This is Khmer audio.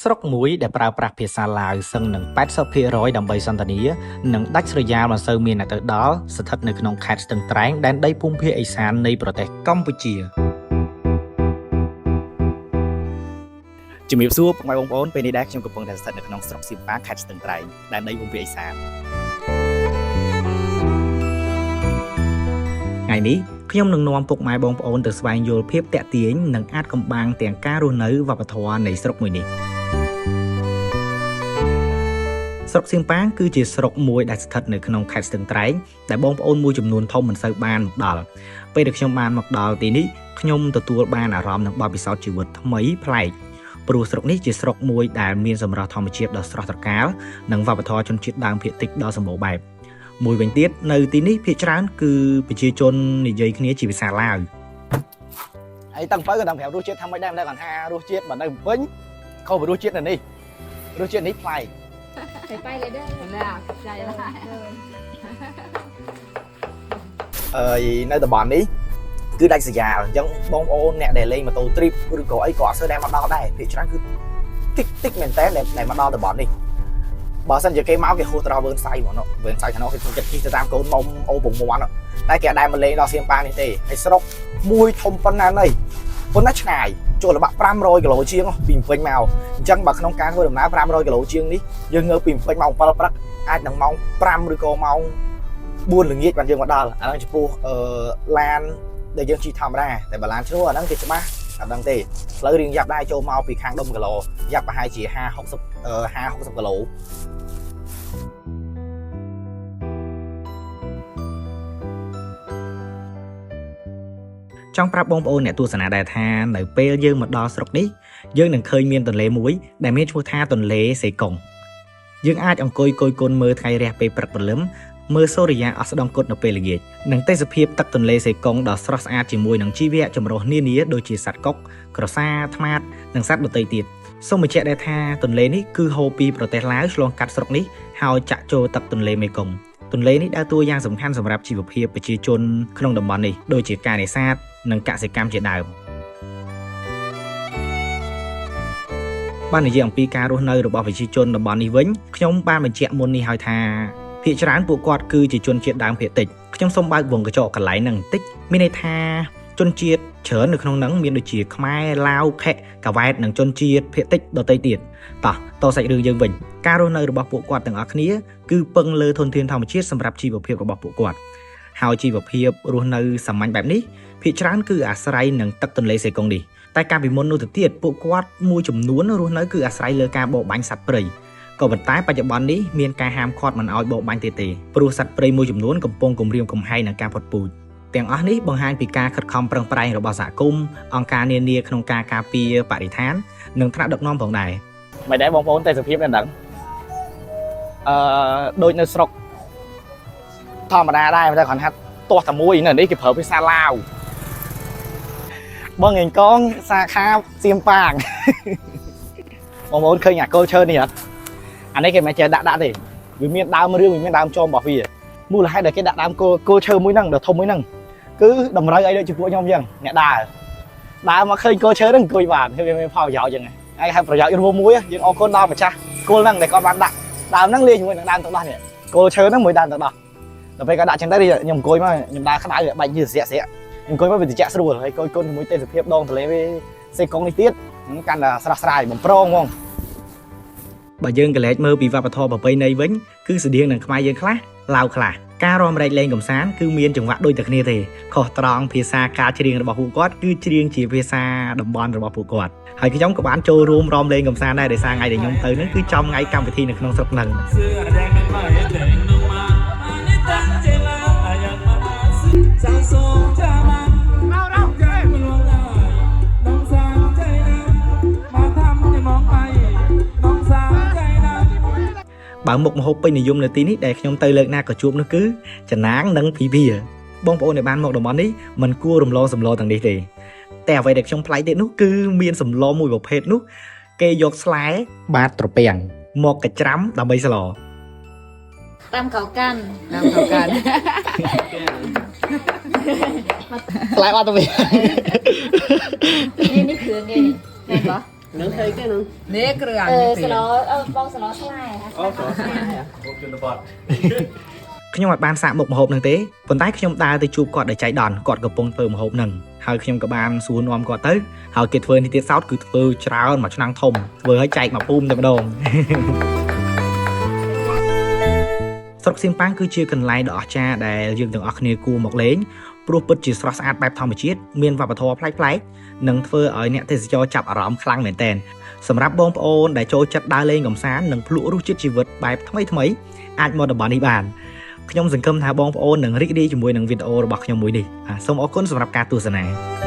ស្រុកមួយដែលប្រើប្រាស់ភាសាឡាវសឹងនឹង80%ដើម្បីសន្ទនានិងដាច់ស្រយាលមិនសូវមានអ្នកទៅដល់ស្ថិតនៅក្នុងខេត្តស្ទឹងត្រែងដែនដីភូមិភាគឦសាននៃប្រទេសកម្ពុជាជំរាបសួរពុកម៉ែបងប្អូនពេលនេះដែរខ្ញុំកំពុងតែស្ថិតនៅក្នុងស្រុកសៀមប៉ាខេត្តស្ទឹងត្រែងដែនដីភូមិភាគឦសានថ្ងៃនេះខ្ញុំនឹងនាំពុកម៉ែបងប្អូនទៅស្វែងយល់ភាពតាក់ទាញនិងអាចកំបាំងទាំងការរស់នៅវប្បធម៌នៃស្រុកមួយនេះស្រុកសៀមប៉ាគឺជាស្រុកមួយដែលស្ថិតនៅក្នុងខេត្តស្ទឹងត្រែងដែលបងប្អូនមួយចំនួនធំមិនសូវបានមកដល់ពេលដែលខ្ញុំបានមកដល់ទីនេះខ្ញុំទទួលបានអារម្មណ៍នឹងបទពិសោធន៍ជីវិតថ្មីប្លែកព្រោះស្រុកនេះជាស្រុកមួយដែលមានសម្រស់ធម្មជាតិដ៏ស្រស់ត្រកាលនិងវប្បធម៌ជនជាតិដើមភាគតិចដ៏សម្បូរបែបមួយវិញទៀតនៅទីនេះភាគច្រើនគឺប្រជាជននិយាយគ្នាជាភាសាឡាវហើយតាំងពីក៏តាំងប្រាប់រសជាតិថាមិនដែរគាត់ថារសជាតិបើនៅភ្នំពេញខុសពីរសជាតិនៅនេះរសជាតិនេះប្លែកไปเลยเด้อแล้วขอบใจหลายនៅតំបន់នេះគឺដាច់ស្រយាលអញ្ចឹងបងប្អូនអ្នកដែលលេងម៉ូតូ trip ឬក៏អីក៏អត់សូវដែរមកដល់ដែរភាគច្រើនគឺតិចមែនតើដែលមកដល់តំបន់នេះបើសិនជាគេមកគេហួសទៅដល់វឿនសៃហ្មងវឿនសៃខាងនោះគេចិត្តជិះទៅតាមកូនមុំអូពងមាន់តែគេអត់ដែរមកលេងដល់សៀមប៉ានេះទេហើយស្រុកមួយធំប៉ុណ្ណាណីប៉ុន្តែឆ្ងាយចូលល្បាក់500គីឡូជាងពីភ្នំពេញមកអញ្ចឹងបើក្នុងការធ្វើដំណើរ500គីឡូជាងនេះយើងងើបពីភ្នំពេញម៉ោង7ព្រឹកអាចនឹងម៉ោង5ឬក៏ម៉ោង4ល្ងាចបានយើងមកដល់អាហ្នឹងចំពោះឡានដែលយើងជិះធម្មតាតែបើឡានឈ្នួលអាហ្នឹងគេច្បាស់អត់ដឹងទេផ្លូវរៀងយ៉ាប់ដែរចូលមកពីខាងដុំគីឡូយ៉ាប់ប្រហែលជា50-60គីឡូចង់ប្រាប់បងប្អូនអ្នកទស្សនាដែរថានៅពេលយើងមកដល់ស្រុកនេះយើងនឹងឃើញមានទន្លេមួយដែលមានឈ្មោះថាទន្លេសេកុងយើងអាចអង្គុយគយគន់មើលថ្ងៃរះពេលព្រឹកព្រលឹមមើលសូរិយាអស្តង្គតនៅពេលល្ងាចនិងទេសភាពទឹកទន្លេសេកុងដ៏ស្រស់ស្អាតជាមួយនឹងជីវៈចម្រុះនានាដូចជាសត្វកុកក្រសាថ្មាតនិងសត្វដទៃទៀតសូមបញ្ជាក់ដែរថាទន្លេនេះគឺហូរពីប្រទេសឡាវឆ្លងកាត់ស្រុកនេះហើយចាក់ចូលទឹកទន្លេមេគង្គទន្លេនេះដើរតួយ៉ាងសំខាន់សម្រាប់ជីវភាពប្រជាជនក្នុងតំបន់នេះដូចជាការនេសាទនិងកសិកម្មជាដើមបាននិយាយអំពីការរស់នៅរបស់ប្រជាជនតំបន់នេះវិញខ្ញុំបានបញ្ជាក់មុននេះហើយថាភាគច្រើនពួកគាត់គឺជាជនជាតិដើមភាគតិចខ្ញុំសូមបើកវងកញ្ចក់កន្លែងហ្នឹងបន្តិចមានន័យថាជនជាតិច្រើននៅក្នុងហ្នឹងមានដូចជាខ្មែរឡាវខេកាវ៉ែតនិងជនជាតិភាគតិចដទៃទៀតតសាច់រឿងយើងវិញការរស់នៅរបស់ពួកគាត់ទាំងអស់គ្នាគឺពឹងលើធនធានធម្មជាតិសម្រាប់ជីវភាពរបស់ពួកគាត់ហើយជីវភាពរស់នៅសាមញ្ញបែបនេះភាគច្រើនគឺអាស្រ័យនឹងទឹកទន្លេសេកុងនេះតែកាលពីមុននោះទៅទៀតពួកគាត់មួយចំនួនរស់នៅគឺអាស្រ័យលើការបរបាញ់សត្វព្រៃក៏ប៉ុន្តែបច្ចុប្បន្ននេះមានការហាមឃាត់មិនឲ្យបរបាញ់ទេព្រោះសត្វព្រៃមួយចំនួនកំពុងគំរាមកំហែងនឹងការផុតពូជទាំងអស់នេះបង្ហាញពីការខិតខំប្រឹងប្រែងរបស់សហគមន៍អង្គការនានាក្នុងការការពារបរិស្ថាននិងថ្នាក់ដឹកនាំផងដែរមិនដែរបងប្អូនទេសភាពនេះដឹងដូចនៅស្រុកធម្មតាដែរតែគាត់ហាត់ទាស់តែមួយនៅនេះគេប្រើភាសាឡាវបងងកងសាខាសៀមប៉ាងបងប្អូនឃើញអាគោលឈើនេះអត់អានេះគេមិនចេះដាក់ទេវាមានដើមរឿងវាមានដើមចោមរបស់វាមូលហេតុដែលគេដាក់ដើមគោលឈើមួយហ្នឹងដ៏ធំមួយហ្នឹងគឺតម្រូវឲ្យដូចជាពួកខ្ញុំអញ្ចឹងអ្នកដើរមកឃើញគោលឈើហ្នឹងអង្គុយបានវាមានផលប្រយោជន៍អញ្ចឹងហើយប្រយោជន៍រួមមួយយើងអរគុណដល់ម្ចាស់គោលហ្នឹងដែលគាត់បានដាក់ដើមហ្នឹងលាយជាមួយនឹងដើមទឹកដោះនេះគោលឈើហ្នឹងមួយដើមទឹកដោះដល់ពេលគាត់ដាក់ចឹងទៅខ្ញុំអង្គុយមកខ្ញុំដើរក្តៅបាច់យឺស្រាក់ខ្ញុំអង្គុយមកវាត្រជាក់ស្រួលហើយគយគុណជាមួយទេសភាពដងទន្លេវាសេកុងនេះទៀតកាន់តែស្រស់ស្រាយបំប្រងហ្មងបើយើងកលែកមើលពីវប្បធម៌ប្រពៃណីវិញគឺស្តៀងនឹងខ្មែរយើងខ្លះឡាវខ្លះការរំលែកលេងកំសាន្តគឺមានចង្វាក់ដូចតែគ្នាទេខុសត្រង់ភាសាការច្រៀងរបស់ពួកគាត់គឺច្រៀងជាភាសាតំបន់របស់ពួកគាត់ហើយខ្ញុំក៏បានចូលរួមរំលែងកំសាន្តដែរដោយសារថ្ងៃដែលខ្ញុំទៅហ្នឹងគឺចំថ្ងៃកម្មវិធីនៅក្នុងស្រុកហ្នឹងបើមុខម្ហូបពេញនិយមនៅទីនេះដែលខ្ញុំទៅលើកណាក៏ជួបនោះគឺចំណាងនិងភីភីបងប្អូនដែលបានមកតំបន់នេះមិនគួររំលងសម្លទាំងនេះទេតែអ្វីដែលខ្ញុំប្លែកទៀតនោះគឺមានសម្លមួយប្រភេទនោះគេយកស្លែបាតត្រពាំងមកកច្រាំដើម្បីស្លតាមកោកាន់ស្លែបាតត្រពាំងនេះគ្រឿងគេ Nghe có นึกthấy cái nữa នេះគ្រឿង สล้อបងสล้อឆ្លាយហ៎ ô sổ sai à ខ្ញុំអត់បានសាកមុខម្ហូបហ្នឹងទេប៉ុន្តែខ្ញុំដើរទៅជួបគាត់ដែលចៃដន្យគាត់កំពុងធ្វើម្ហូបហ្នឹងហើយខ្ញុំក៏បានសួរនាំគាត់ទៅហើយគេធ្វើនេះទៀតសោតគឺធ្វើច្រើនមួយឆ្នាំងធំធ្វើឲ្យចែកមកភូមិតែម្ដង ស្រុកសៀមប៉ាងគឺជាកន្លែងដ៏អស្ចារ្យដែលយើងទាំងអស់គ្នាគួរមកលេងព្រោះពិតជាស្រស់ស្អាតបែបធម្មជាតិមានវប្បធម៌ប្លែកៗនិងធ្វើឲ្យអ្នកទេសចរចាប់អារម្មណ៍ខ្លាំងមែនទែនសម្រាប់បងប្អូនដែលចូលចិត្តដើរលេងកម្សាន្តនិងភ្លក់រសជាតិជីវិតបែបថ្មីៗអាចមកតំបន់នេះបានខ្ញុំសង្ឃឹមថាបងប្អូននឹងរីករាយជាមួយនឹងវីដេអូរបស់ខ្ញុំមួយនេះសូមអរគុណសម្រាប់ការទស្សនា